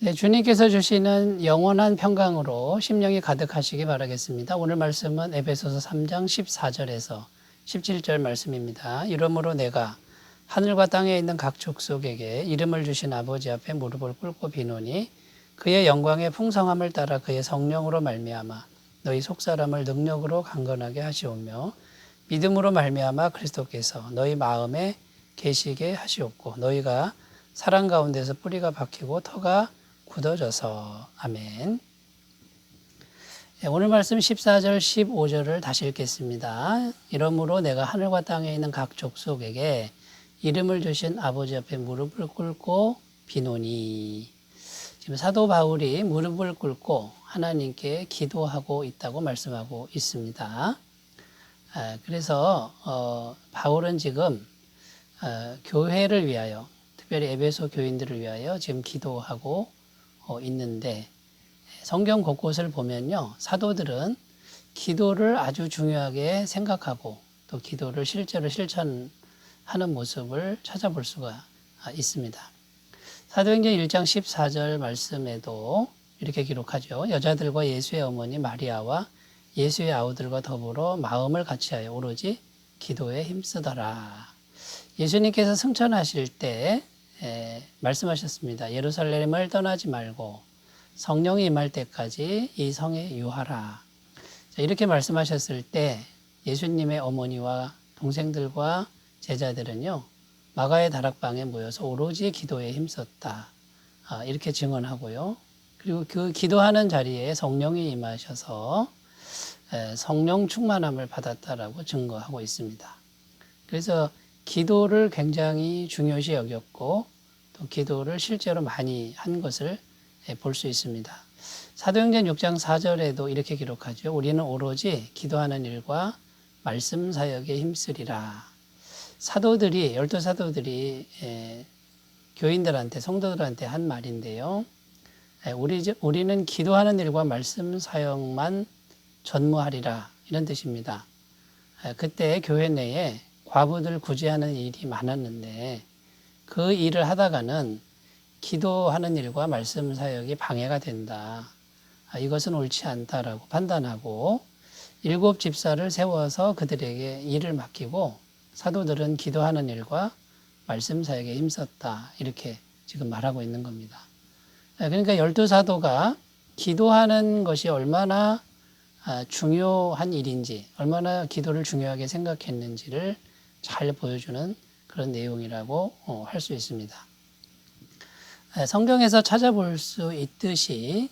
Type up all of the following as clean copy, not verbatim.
네, 주님께서 주시는 영원한 평강으로 심령이 가득하시기 바라겠습니다. 오늘 말씀은 에베소서 3장 14절에서 17절 말씀입니다. 이러므로 내가 하늘과 땅에 있는 각 족속에게 이름을 주신 아버지 앞에 무릎을 꿇고 비노니 그의 영광의 풍성함을 따라 그의 성령으로 말미암아 너희 속사람을 능력으로 강건하게 하시오며 믿음으로 말미암아 그리스도께서 너희 마음에 계시게 하시옵고 너희가 사랑 가운데서 뿌리가 박히고 터가 굳어져서. 아멘. 오늘 말씀 14절 15절을 다시 읽겠습니다. 이러므로 내가 하늘과 땅에 있는 각 족속에게 이름을 주신 아버지 앞에 무릎을 꿇고 비노니. 지금 사도 바울이 무릎을 꿇고 하나님께 기도하고 있다고 말씀하고 있습니다. 그래서 바울은 지금 교회를 위하여, 특별히 에베소 교인들을 위하여 지금 기도하고 있는데, 성경 곳곳을 보면요, 사도들은 기도를 아주 중요하게 생각하고 또 기도를 실제로 실천하는 모습을 찾아볼 수가 있습니다. 사도행전 1장 14절 말씀에도 이렇게 기록하죠. 여자들과 예수의 어머니 마리아와 예수의 아우들과 더불어 마음을 같이하여 오로지 기도에 힘쓰더라. 예수님께서 승천하실 때 말씀하셨습니다. 예루살렘을 떠나지 말고 성령이 임할 때까지 이 성에 유하라. 이렇게 말씀하셨을 때 예수님의 어머니와 동생들과 제자들은요, 마가의 다락방에 모여서 오로지 기도에 힘썼다. 이렇게 증언하고요. 그리고 그 기도하는 자리에 성령이 임하셔서 성령 충만함을 받았다라고 증거하고 있습니다. 그래서 기도를 굉장히 중요시 여겼고 또 기도를 실제로 많이 한 것을 볼 수 있습니다. 사도행전 6장 4절에도 이렇게 기록하죠. 우리는 오로지 기도하는 일과 말씀 사역에 힘쓰리라. 사도들이, 12사도들이 교인들한테, 성도들한테 한 말인데요. 우리는 기도하는 일과 말씀 사역만 전무하리라, 이런 뜻입니다. 그때 교회 내에 과부들 구제하는 일이 많았는데 그 일을 하다가는 기도하는 일과 말씀 사역이 방해가 된다. 이것은 옳지 않다라고 판단하고 7 집사를 세워서 그들에게 일을 맡기고 사도들은 기도하는 일과 말씀 사역에 힘썼다. 이렇게 지금 말하고 있는 겁니다. 그러니까 12사도가 기도하는 것이 얼마나 중요한 일인지, 얼마나 기도를 중요하게 생각했는지를 잘 보여주는 그런 내용이라고 할 수 있습니다. 성경에서 찾아볼 수 있듯이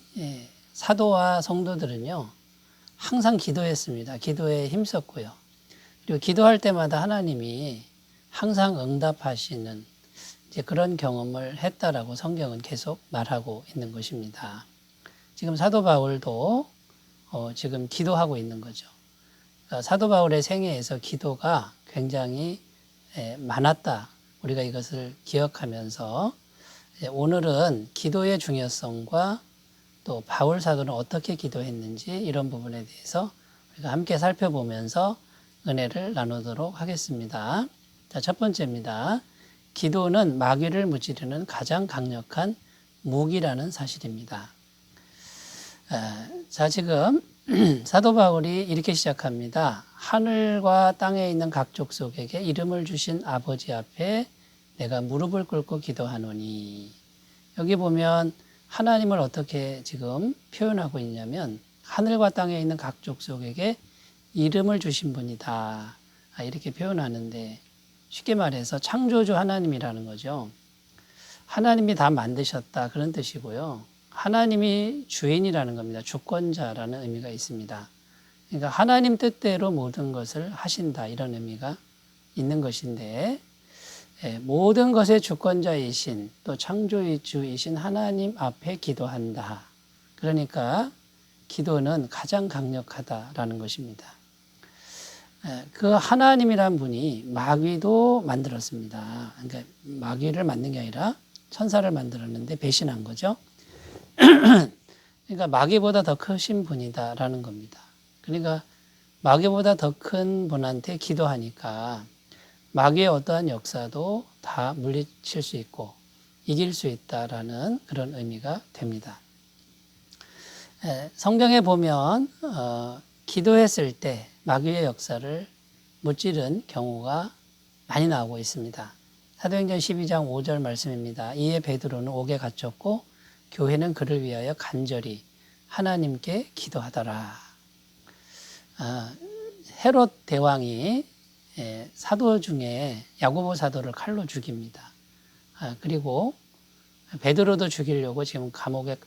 사도와 성도들은요, 항상 기도했습니다. 기도에 힘썼고요. 그리고 기도할 때마다 하나님이 항상 응답하시는 이제 그런 경험을 했다라고 성경은 계속 말하고 있는 것입니다. 지금 사도 바울도 지금 기도하고 있는 거죠. 그러니까 사도 바울의 생애에서 기도가 굉장히 많았다. 우리가 이것을 기억하면서 오늘은 기도의 중요성과 또 바울 사도는 어떻게 기도했는지 이런 부분에 대해서 우리가 함께 살펴보면서 은혜를 나누도록 하겠습니다. 자, 첫 번째입니다. 기도는 마귀를 무찌르는 가장 강력한 무기라는 사실입니다. 자, 지금 사도 바울이 이렇게 시작합니다. 하늘과 땅에 있는 각 족속에게 이름을 주신 아버지 앞에 내가 무릎을 꿇고 기도하노니. 여기 보면 하나님을 어떻게 지금 표현하고 있냐면 하늘과 땅에 있는 각 족속에게 이름을 주신 분이다. 이렇게 표현하는데 쉽게 말해서 창조주 하나님이라는 거죠. 하나님이 다 만드셨다, 그런 뜻이고요. 하나님이 주인이라는 겁니다. 주권자라는 의미가 있습니다. 그러니까 하나님 뜻대로 모든 것을 하신다, 이런 의미가 있는 것인데, 모든 것의 주권자이신 또 창조주이신 하나님 앞에 기도한다. 그러니까 기도는 가장 강력하다라는 것입니다. 그 하나님이란 분이 마귀도 만들었습니다. 그러니까 마귀를 만든 게 아니라 천사를 만들었는데 배신한 거죠. 그러니까 마귀보다 더 크신 분이다라는 겁니다. 그러니까 마귀보다 더 큰 분한테 기도하니까 마귀의 어떠한 역사도 다 물리칠 수 있고 이길 수 있다라는 그런 의미가 됩니다. 성경에 보면 기도했을 때 마귀의 역사를 무찌른 경우가 많이 나오고 있습니다. 사도행전 12장 5절 말씀입니다. 이에 베드로는 옥에 갇혔고 교회는 그를 위하여 간절히 하나님께 기도하더라. 헤롯 대왕이 사도 중에 야고보 사도를 칼로 죽입니다. 그리고 베드로도 죽이려고 지금 감옥에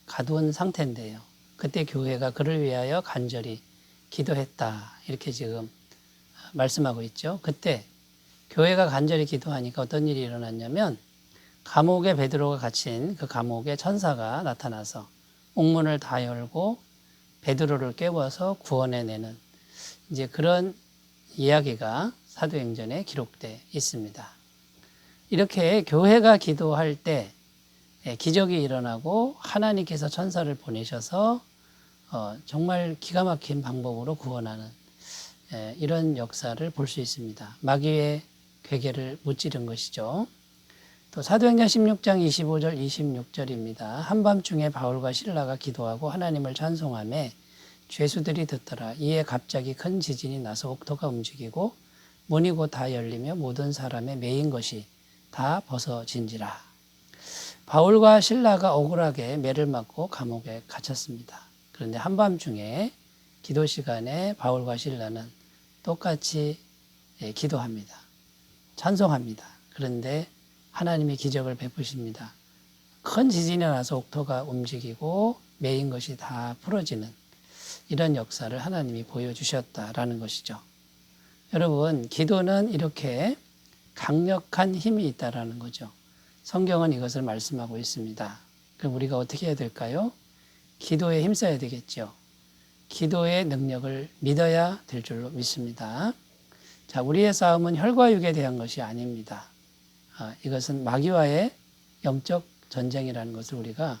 가둔 상태인데요. 그때 교회가 그를 위하여 간절히 기도했다. 이렇게 지금 말씀하고 있죠. 그때 교회가 간절히 기도하니까 어떤 일이 일어났냐면 감옥에 베드로가 갇힌 그 감옥에 천사가 나타나서 옥문을 다 열고 베드로를 깨워서 구원해내는 이제 그런 이야기가 사도행전에 기록되어 있습니다. 이렇게 교회가 기도할 때 기적이 일어나고 하나님께서 천사를 보내셔서 정말 기가 막힌 방법으로 구원하는 이런 역사를 볼 수 있습니다. 마귀의 괴계를 무찌른 것이죠. 또 사도행전 16장 25절 26절입니다. 한밤중에 바울과 실라가 기도하고 하나님을 찬송하며 죄수들이 듣더라. 이에 갑자기 큰 지진이 나서 옥토가 움직이고 문이 곧 다 열리며 모든 사람의 매인 것이 다 벗어진지라. 바울과 실라가 억울하게 매를 맞고 감옥에 갇혔습니다. 그런데 한밤중에 기도 시간에 바울과 실라는 똑같이 기도합니다. 찬송합니다. 그런데 하나님이 기적을 베푸십니다. 큰 지진이 나서 옥토가 움직이고 매인 것이 다 풀어지는 이런 역사를 하나님이 보여주셨다라는 것이죠. 여러분, 기도는 이렇게 강력한 힘이 있다라는 거죠. 성경은 이것을 말씀하고 있습니다. 그럼 우리가 어떻게 해야 될까요? 기도에 힘써야 되겠죠. 기도의 능력을 믿어야 될 줄로 믿습니다. 자, 우리의 싸움은 혈과 육에 대한 것이 아닙니다. 이것은 마귀와의 영적 전쟁이라는 것을 우리가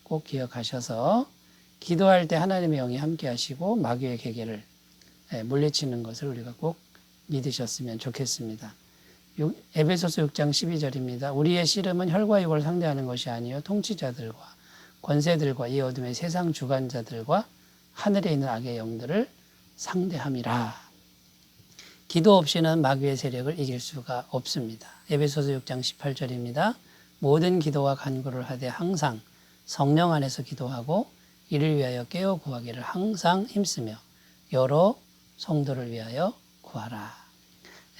꼭 기억하셔서 기도할 때 하나님의 영이 함께 하시고 마귀의 계계를 물리치는 것을 우리가 꼭 믿으셨으면 좋겠습니다. 에베소서 6장 12절입니다. 우리의 씨름은 혈과 육을 상대하는 것이 아니요 통치자들과 권세들과 이 어둠의 세상 주관자들과 하늘에 있는 악의 영들을 상대함이라. 기도 없이는 마귀의 세력을 이길 수가 없습니다. 에베소서 6장 18절입니다. 모든 기도와 간구를 하되 항상 성령 안에서 기도하고 이를 위하여 깨어 구하기를 항상 힘쓰며 여러 성도를 위하여 구하라.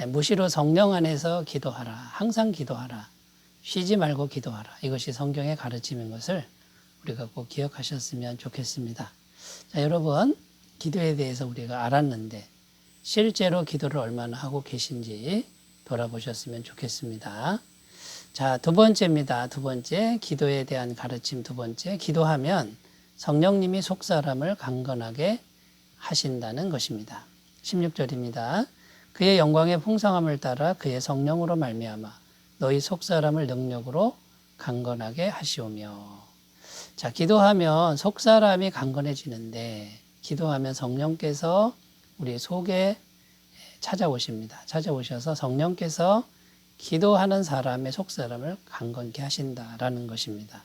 무시로 성령 안에서 기도하라. 항상 기도하라. 쉬지 말고 기도하라. 이것이 성경의 가르침인 것을 우리가 꼭 기억하셨으면 좋겠습니다. 자, 여러분, 기도에 대해서 우리가 알았는데 실제로 기도를 얼마나 하고 계신지 돌아보셨으면 좋겠습니다. 자, 두 번째입니다. 두 번째, 기도에 대한 가르침 두 번째, 기도하면 성령님이 속사람을 강건하게 하신다는 것입니다. 16절입니다. 그의 영광의 풍성함을 따라 그의 성령으로 말미암아 너희 속사람을 능력으로 강건하게 하시오며. 자, 기도하면 속사람이 강건해지는데 기도하면 성령께서 우리 속에 찾아오십니다. 찾아오셔서 성령께서 기도하는 사람의 속사람을 강건케 하신다라는 것입니다.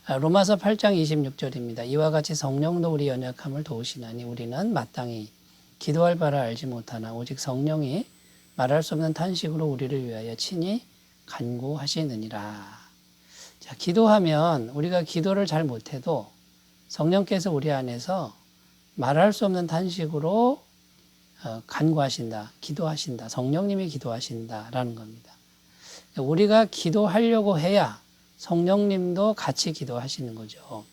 로마서 8장 26절입니다. 이와 같이 성령도 우리 연약함을 도우시나니 우리는 마땅히 기도할 바를 알지 못하나 오직 성령이 말할 수 없는 탄식으로 우리를 위하여 친히 간구하시느니라. 자, 기도하면 우리가 기도를 잘 못해도 성령께서 우리 안에서 말할 수 없는 탄식으로 간구하신다, 기도하신다, 성령님이 기도하신다라는 겁니다. 우리가 기도하려고 해야 성령님도 같이 기도하시는 거죠.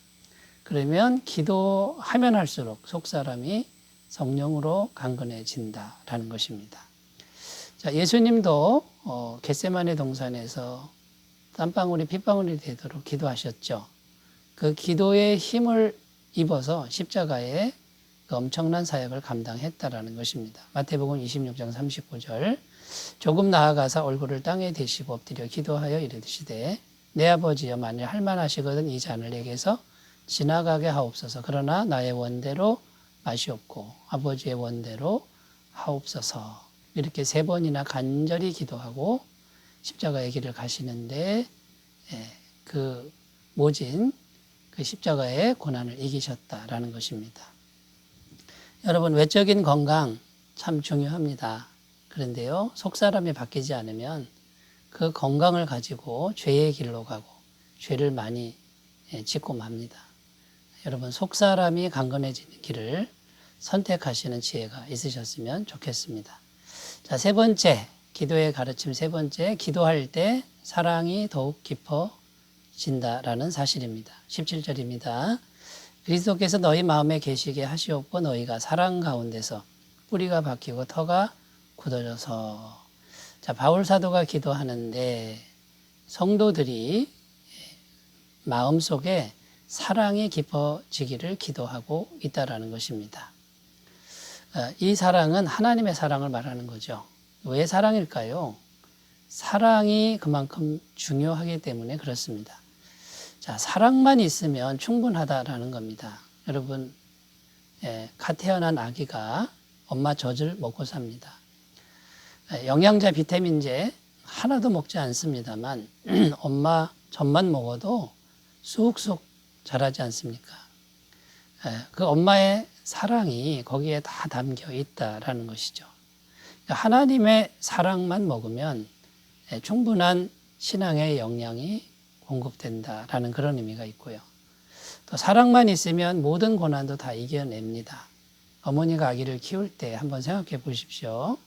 그러면 기도하면 할수록 속사람이 성령으로 강건해진다라는 것입니다. 자, 예수님도 겟세마네 동산에서 땀방울이 핏방울이 되도록 기도하셨죠. 그 기도의 힘을 입어서 십자가에 그 엄청난 사역을 감당했다라는 것입니다. 마태복음 26장 39절 조금 나아가사 얼굴을 땅에 대시고 엎드려 기도하여 이르시되 내 아버지여 만일 할만하시거든 이 잔을 내게서 지나가게 하옵소서. 그러나 나의 원대로 마시옵고 아버지의 원대로 하옵소서. 이렇게 3번이나 간절히 기도하고 십자가의 길을 가시는데 그 모진 그 십자가의 고난을 이기셨다라는 것입니다. 여러분, 외적인 건강 참 중요합니다. 그런데요, 속사람이 바뀌지 않으면 그 건강을 가지고 죄의 길로 가고 죄를 많이 짓고 맙니다. 여러분, 속사람이 강건해지는 길을 선택하시는 지혜가 있으셨으면 좋겠습니다. 자, 세 번째, 기도의 가르침 세 번째, 기도할 때 사랑이 더욱 깊어진다라는 사실입니다. 17절입니다. 그리스도께서 너희 마음에 계시게 하시옵고 너희가 사랑 가운데서 뿌리가 박히고 터가 굳어져서. 자, 바울 사도가 기도하는데 성도들이 마음속에 사랑이 깊어지기를 기도하고 있다라는 것입니다. 이 사랑은 하나님의 사랑을 말하는 거죠. 왜 사랑일까요? 사랑이 그만큼 중요하기 때문에 그렇습니다. 자, 사랑만 있으면 충분하다라는 겁니다. 여러분, 갓 태어난 아기가 엄마 젖을 먹고 삽니다. 영양제, 비타민제 하나도 먹지 않습니다만 엄마 젖만 먹어도 쑥쑥 자라지 않습니까? 그 엄마의 사랑이 거기에 다 담겨 있다라는 것이죠. 하나님의 사랑만 먹으면 충분한 신앙의 영양이 공급된다라는 그런 의미가 있고요. 또 사랑만 있으면 모든 고난도 다 이겨냅니다. 어머니가 아기를 키울 때 한번 생각해 보십시오.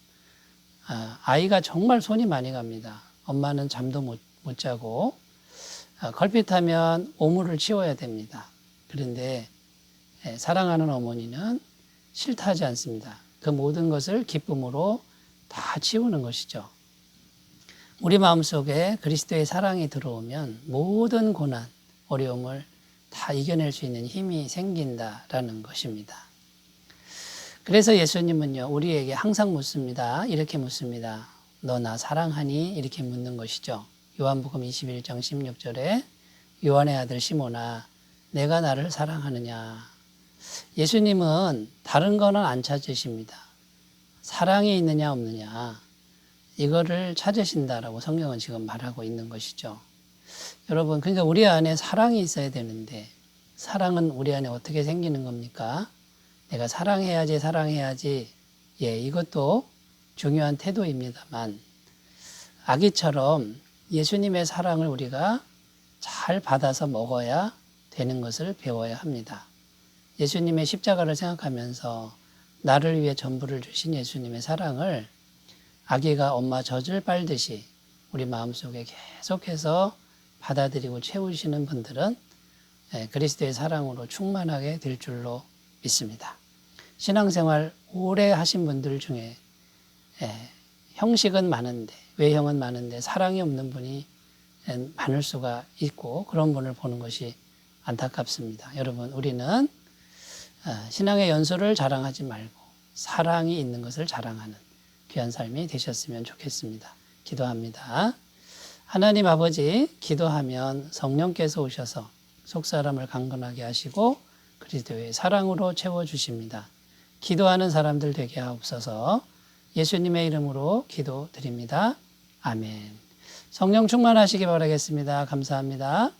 아이가 정말 손이 많이 갑니다. 엄마는 잠도 못 자고 걸핏하면 오물을 치워야 됩니다. 그런데 사랑하는 어머니는 싫다 하지 않습니다. 그 모든 것을 기쁨으로 다 치우는 것이죠. 우리 마음속에 그리스도의 사랑이 들어오면 모든 고난, 어려움을 다 이겨낼 수 있는 힘이 생긴다라는 것입니다. 그래서 예수님은요, 우리에게 항상 묻습니다. 이렇게 묻습니다. 너 나 사랑하니? 이렇게 묻는 것이죠. 요한복음 21장 16절에 요한의 아들 시몬아, 내가 나를 사랑하느냐? 예수님은 다른 거는 안 찾으십니다. 사랑이 있느냐 없느냐, 이거를 찾으신다라고 성경은 지금 말하고 있는 것이죠. 여러분, 그러니까 우리 안에 사랑이 있어야 되는데 사랑은 우리 안에 어떻게 생기는 겁니까? 내가 사랑해야지. 이것도 중요한 태도입니다만 아기처럼 예수님의 사랑을 우리가 잘 받아서 먹어야 되는 것을 배워야 합니다. 예수님의 십자가를 생각하면서 나를 위해 전부를 주신 예수님의 사랑을 아기가 엄마 젖을 빨듯이 우리 마음속에 계속해서 받아들이고 채우시는 분들은 그리스도의 사랑으로 충만하게 될 줄로 믿습니다. 신앙생활 오래 하신 분들 중에 형식은 많은데, 외형은 많은데 사랑이 없는 분이 많을 수가 있고 그런 분을 보는 것이 안타깝습니다. 여러분, 우리는 신앙의 연소를 자랑하지 말고 사랑이 있는 것을 자랑하는 귀한 삶이 되셨으면 좋겠습니다. 기도합니다. 하나님 아버지, 기도하면 성령께서 오셔서 속사람을 강건하게 하시고 그리스도의 사랑으로 채워주십니다. 기도하는 사람들 되게 하옵소서. 예수님의 이름으로 기도드립니다. 아멘. 성령 충만하시기 바라겠습니다. 감사합니다.